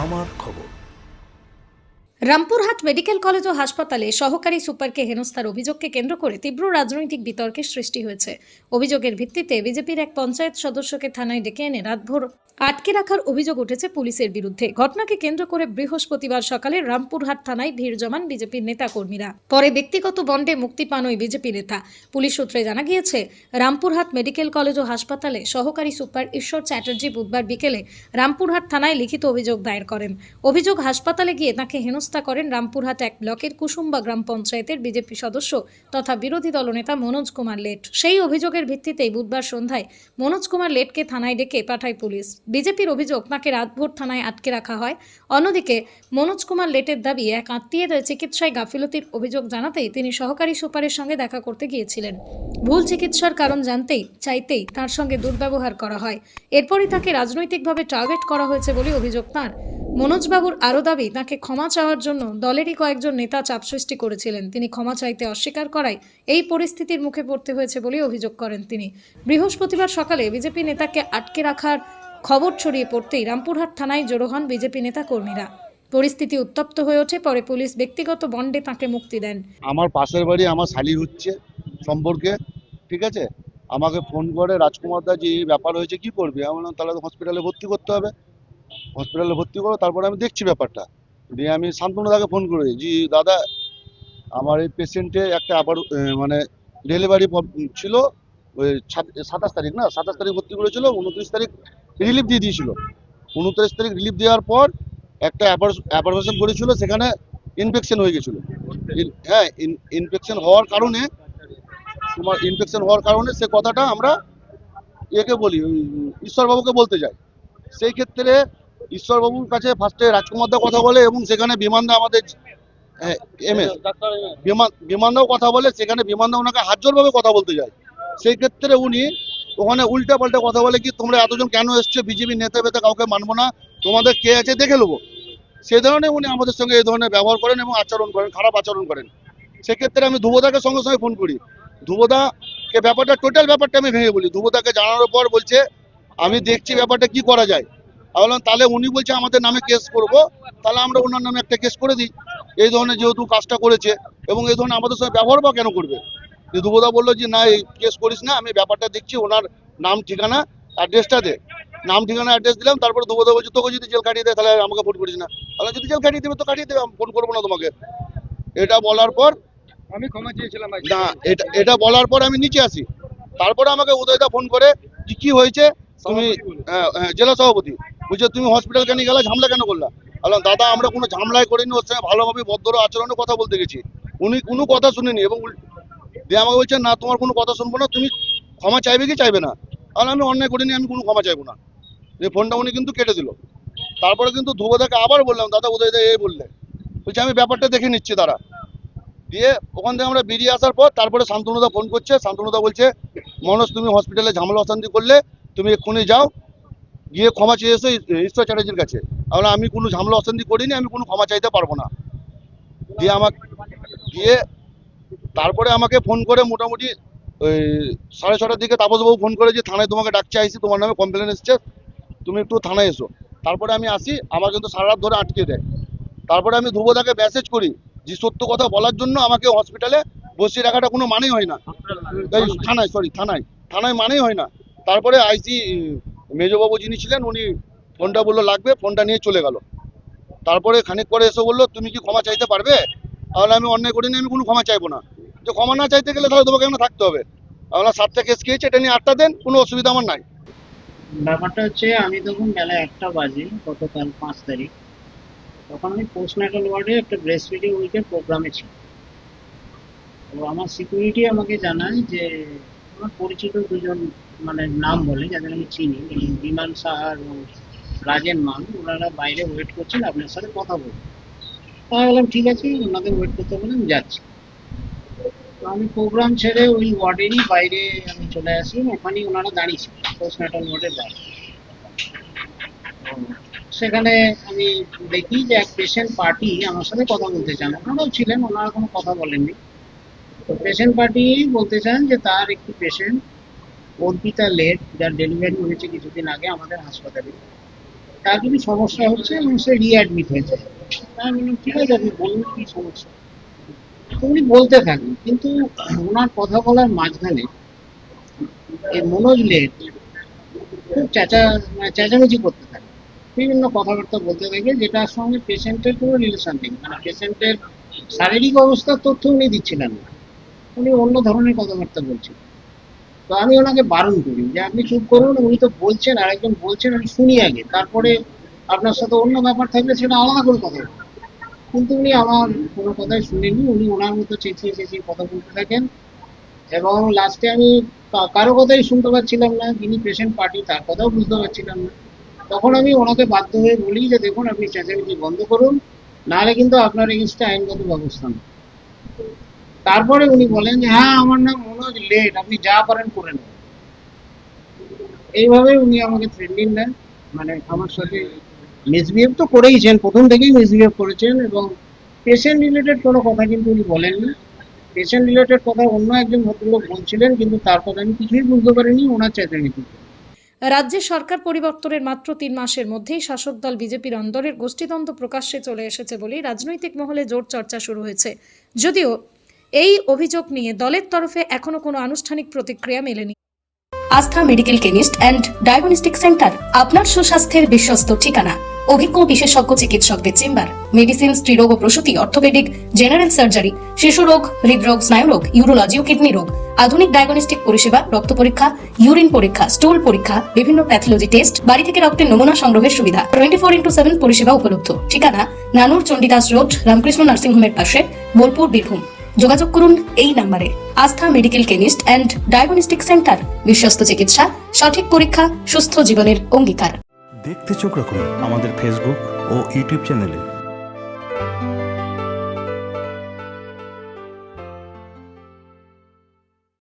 আমার খবর। Rampurhat medical college ও হাসপাতালে সহকারী সুপারকে হেনস্থার অভিযোগকে কেন্দ্র করে তীব্র রাজনৈতিক বিতর্কের সৃষ্টি হয়েছে। অভিযোগের ভিত্তিতে বিজেপির এক পঞ্চায়েত সদস্যকে থানায় ডেকে এনে রাতভর আটকে রাখার অভিযোগ উঠেছে পুলিশের বিরুদ্ধে। ঘটনাকে কেন্দ্র করে বৃহস্পতিবার সকালে রামপুরহাট থানায় ভিড় জমান বিজেপির নেতা কর্মীরা। পরে ব্যক্তিগত বন্ডে মুক্তি পান ওই বিজেপি নেতা। পুলিশ সূত্রে জানা গিয়েছে, রামপুরহাট মেডিকেল কলেজ ও হাসপাতালে সহকারী সুপার ঈশ্বর চ্যাটার্জি বুধবার বিকেলে রামপুরহাট থানায় লিখিত অভিযোগ দায়ের করেন। অভিযোগ, হাসপাতালে গিয়ে তাকে হেনস্থা করেন রামপুরহাট এক ব্লকের কুসুম্বা গ্রাম পঞ্চায়েতের বিজেপি সদস্য তথা বিরোধী দলনেতা মনোজ কুমার লেট। সেই অভিযোগের ভিত্তিতেই বুধবার সন্ধ্যায় মনোজ কুমার লেটকে থানায় ডেকে পাঠায় পুলিশ। বিজেপির অভিযোগ, তাকে রাতভর থানায় আটকে রাখা হয়। অন্যদিকে মনোজ কুমার লেটের দাবি, এক আত্মীয়ের চিকিৎসায় গাফিলতির অভিযোগ জানাতেই তিনি সহকারী সুপারের সঙ্গে দেখা করতে গিয়েছিলেন। ভুল চিকিৎসার কারণ জানতেই চাইতেই তার সঙ্গে দুর্ব্যবহার করা হয়। এরপরই তাকে রাজনৈতিকভাবে টার্গেট করা হয়েছে বলে অভিযোগ তাঁর। মনোজবাবুর আরও দাবি, তাকে ক্ষমা চাওয়ার জন্য দলেরই কয়েকজন নেতা চাপ সৃষ্টি করেছিলেন। তিনি ক্ষমা চাইতে অস্বীকার করায় এই পরিস্থিতির মুখে পড়তে হয়েছে বলে অভিযোগ করেন তিনি। বৃহস্পতিবার সকালে বিজেপি নেতাকে আটকে রাখার খবর ছড়িয়ে পড়তেই রামপুরহাট থানায় জড়ো হন বিজেপি নেতা কর্মীরা। পরিস্থিতি উত্তপ্ত হয়ে ওঠে। পরে পুলিশ ব্যক্তিগত বন্ডে তাকে মুক্তি দেন। আমার পাশের বাড়ি আমার শালি হচ্ছে সম্পর্কে, ঠিক আছে। আমাকে ফোন করে রাজকুমার দা যে এই ব্যাপার হয়েছে কি করবি, আমি বললাম তাহলে হসপিটালে ভর্তি করতে হবে, হসপিটালে ভর্তি করো, তারপরে আমি দেখছি ব্যাপারটা। দিয়ে আমি শান্তনু দাকে ফোন করে, জি দাদা আমার এই পেশেন্টে একটা আবার মানে ডেলিভারি ছিল ওই 27 তারিখ, না 27 তারিখ ভর্তি করেছিল, 29 তারিখ রিলিফ দিয়ে দিয়েছিল। 29 তারিখ রিলিফ দেওয়ার পর একটা অ্যাপারেশন করেছিল, সেখানে ইনফেকশন হয়ে গেছিল। হ্যাঁ, ইনফেকশন হওয়ার কারণে সে কথাটা আমরা একে বলি, ঈশ্বরবাবুকে বলতে যাই। সেই ক্ষেত্রে ঈশ্বরবাবুর কাছে ফার্স্টে রাজকুমার দা কথা বলে এবং সেখানে বিমান দা আমাদের বিমানদাও কথা বলে, সেখানে বিমানদা ওনাকে হাত জোরভাবে কথা বলতে যায়। সেই ক্ষেত্রে উনি ওখানে উল্টা পাল্টা কথা বলে, কি তোমরা এতজন কেন এসছো, বিজেপি নেতা বেতা কাউকে মানবো না, তোমাদের কে আছে দেখে নেবো। সে ধরনের উনি আমাদের সঙ্গে এই ধরনের ব্যবহার করেন এবং আচরণ করেন, খারাপ আচরণ করেন। সেক্ষেত্রে আমি ধ্রুবদাকে সঙ্গে সঙ্গে ফোন করি। ধ্রুবদাকে টোটাল ব্যাপারটা আমি ভেঙে বলি। ধ্রুবদাকে জানানোর পর বলছে আমি দেখছি ব্যাপারটা কি করা যায়। আমি বললাম তাহলে উনি বলছে আমাদের নামে কেস করব, তাহলে আমরা ওনার নামে একটা কেস করে দিই। এই ধরনের যেহেতু কাজটা করেছে এবং এই ধরনের আমাদের সঙ্গে ব্যবহার বা কেন করবে। ধ্রুবদা বললো যে না, এই কেস করিস না, আমি ব্যাপারটা দেখছি, ওনার নাম ঠিকানা অ্যাড্রেসটা দে। নাম ঠিকানা অ্যাড্রেস দিলাম। তারপরে ধ্রুবদা বলছে তোকে যদি জেল কাটিয়ে দেয় তাহলে আমাকে ফোন করিস না। তাহলে যদি জেল কাটিয়ে দেবে তো কাটিয়ে দেবে, আমি ফোন করবো না তোমাকে। এটা বলার পর আমি ক্ষমা চেয়েছিলাম। না, এটা বলার পর আমি নিচে আসি। তারপরে আমাকে উদয়দা ফোন করে যে কি হয়েছে, তুমি জেলা সভাপতি বলছে তুমি হসপিটাল কেন গেলা, ঝামেলা কেন করলা। বললাম দাদা আমরা কোনো ঝামেলাই করিনি, ওর সঙ্গে ভালোভাবে ভদ্র আচরণে কথা বলতে গেছি, উনি কোনো কথা শুনেনি এবং দিয়ে আমাকে বলছে না তোমার কোনো কথা শুনবো না, তুমি ক্ষমা চাইবে কি চাইবে না। তাহলে আমি অন্যায় করিনি, আমি কোনো ক্ষমা চাইবো না। যে ফোনটা উনি কিন্তু কেটে দিল। তারপরে কিন্তু ধ্রুবদাকে আবার বললাম দাদা উদয়দা এই বললে, বলছে আমি ব্যাপারটা দেখে নিচ্ছি দাঁড়া। দিয়ে ওখান থেকে আমরা বেরিয়ে আসার পর তারপরে শান্তনুদা ফোন করছে। শান্তনুদা বলছে মনোজ তুমি হসপিটালে ঝামেলা অশান্তি করলে তুমি এক্ষুনি যাও, গিয়ে ক্ষমা চেয়ে এসো ঈশ্বর চ্যাটার্জির কাছে। আমি কোনো ঝামেলা অশান্তি করিনি, আমি কোনো ক্ষমা চাইতে পারবো না। দিয়ে তারপরে আমাকে ফোন করে মোটামুটি ওই 6:30টার দিকে তাপসবাবু ফোন করে যে থানায় তোমাকে ডাকছে, আইসি তোমার নামে কমপ্লেন এসছে, তুমি একটু থানায় এসো। তারপরে আমি আসি, আমার কিন্তু সারা রাত ধরে আটকে দেয়। তারপরে আমি ধ্রুবদাকে মেসেজ করি যে সত্য কথা বলার জন্য আমাকে হসপিটালে বসিয়ে রাখাটা কোনো মানেই হয় না, থানায় মানেই হয় না। তারপরে আইসি মেজবাবু যিনি ছিলেন উনি ফোনটা বললো লাগবে, ফোনটা নিয়ে চলে গেল। তারপরে খানিক পরে এসে বললো তুমি কি ক্ষমা চাইতে পারবে। তাহলে আমি অন্যায় করিনি, আমি কোনো ক্ষমা চাইবো না। যে ক্ষমা না চাইতে গেলে তাহলে তোমাকে এখানে থাকতে হবে। আমরা 7টা কেস খেয়েছি, এটা নিয়ে 8টা দেন, কোনো অসুবিধা আমার নাই। ব্যাপারটা হচ্ছে আমি তখন বেলা 1টা বাজে গতকাল 5 তারিখ, তখন আমি পোস্টনাটাল ওয়ার্ডে একটা ব্রেস্ট ফিডিং উইকের প্রোগ্রামে ছিল। তো আমার সিকিউরিটি আমাকে জানায় যে আমার পরিচিত দুজন মানে নাম বলে যাদের আমি চিনি, বিমান সাহা এবং রাজেন মান, ওনারা বাইরে ওয়েট করছেন আপনার সাথে কথা বলবো। তাই বললাম ঠিক আছে, ওনাদের ওয়েট করতে বলে আমি যাচ্ছি। তো আমি প্রোগ্রাম ছেড়ে ওই ওয়ার্ডেরই বাইরে আমি চলে আসি, ওখানেই ওনারা দাঁড়িয়ে ছিল পোস্টনাটাল ওয়ার্ডের বাইরে। সেখানে আমি দেখি যে এক পেশেন্ট পার্টি আমার সাথে কথা বলতে চান, ওনারাও ছিলেন, ওনারা কোনো কথা বলেননি। তো পেশেন্ট পার্টি বলতে চান যে তার একটি পেশেন্ট অর্পিতা লেট, যার ডেলিভারি হয়েছে কিছুদিন আগে আমাদের হাসপাতালে, তার যদি সমস্যা হচ্ছে এবং সে রিঅ্যাডমিট হয়েছে। আমি বললাম ঠিক আছে, আপনি বলুন কি সমস্যা। তো উনি বলতে থাকেন, কিন্তু ওনার কথা বলার মাঝখানে এই মনোজ লেট খুব চেঁচামেচি করতে থাকে, বিভিন্ন কথাবার্তা বলতে থাকে যেটার সঙ্গে পেশেন্টের কোনো রিলেশন নেই, মানে পেশেন্টের শারীরিক অবস্থার তথ্য উনি দিচ্ছিলেন না, উনি অন্য ধরনের কথাবার্তা বলছিলেন। তো আমি ওনাকে বারণ করি যে আপনি চুপ করুন, উনি তো বলছেন, আরেকজন বলছেন, আমি শুনি আগে, তারপরে আপনার সাথে অন্য ব্যাপার থাকলে সেটা আলাদা করে কথা বলবো। কিন্তু উনি আমার কোনো কথাই শুনেননি, উনি ওনার মতো চেঁচিয়ে চেঁচিয়ে কথা বলতে থাকেন এবং লাস্টে আমি কারো কথাই শুনতে পাচ্ছিলাম না, যিনি পেশেন্ট পার্টি তার কথাও বুঝতে পারছিলাম না। তখন আমি ওনাকে বাধ্য হয়ে বলি যে দেখুন আপনি চেঁচামেচি বন্ধ করুন, নাহলে কিন্তু আপনার এগেইনস্টে আইনগত ব্যবস্থা নেব। তারপরে উনি বলেন যে হ্যাঁ আমার নাম মনোজ লেট, আপনি যা পারেন করে নেন। এইভাবে উনি আমাকে থ্রেটনিং দেন, মানে আমার সাথে মিসবিহেভ তো করেইছেন, প্রথম থেকেই মিসবিহেভ করেছেন, এবং পেশেন্ট রিলেটেড কোনো কথা কিন্তু উনি বলেননি। পেশেন্ট রিলেটেড কথা অন্য একজন ভদ্রলোক বলছিলেন, কিন্তু তার কথা আমি কিছুই বুঝতে পারিনি, ওনার চেঁচামেচি। রাজ্যে সরকার পরিবর্তনের মাত্র 3 মাসের মধ্যেই শাসক দল বিজেপির অন্দরের গোষ্ঠীদ্বন্দ্ব প্রকাশ্যে চলে এসেছে বলেই রাজনৈতিক মহলে জোর চর্চা শুরু হয়েছে। যদিও এই অভিযোগ নিয়ে দলের তরফে এখনো কোনো আনুষ্ঠানিক প্রতিক্রিয়া মেলেনি। আস্থা medical chemist and diagnostic centre, আপনার সুস্বাস্থ্যের বিশ্বস্ত ঠিকানা। অভিজ্ঞ বিশেষজ্ঞ চিকিৎসকদের চেম্বার, মেডিসিন, স্ত্রীরোগ ও প্রসূতি, অর্থোপেডিক, জেনারেল সার্জারি, শিশুরোগ, হৃদরোগ, স্নায়ুরোগ, ইউরোলজি ও কিডনি রোগ, আধুনিক ডায়াগনস্টিক পরিষেবা, রক্ত পরীক্ষা, ইউরিন পরীক্ষা, স্টুল পরীক্ষা, বিভিন্ন প্যাথোলজি টেস্ট, বাড়ি থেকে রক্তের নমুনা সংগ্রহের সুবিধা, 24/7 পরিষেবা উপলব্ধ। ঠিকানা নানুর চণ্ডীদাস রোড, রামকৃষ্ণ নার্সিং হোমের পাশে, বোলপুর, বীরভূম। যোগাযোগ করুন এই নম্বরে। আস্থা medical chemist and diagnostic centre, বিশ্বস্ত চিকিৎসা, সঠিক পরীক্ষা, সুস্থ জীবনের অঙ্গীকার। দেখতে চোখ রাখুন আমাদের ফেসবুক ও ইউটিউব চ্যানেলে।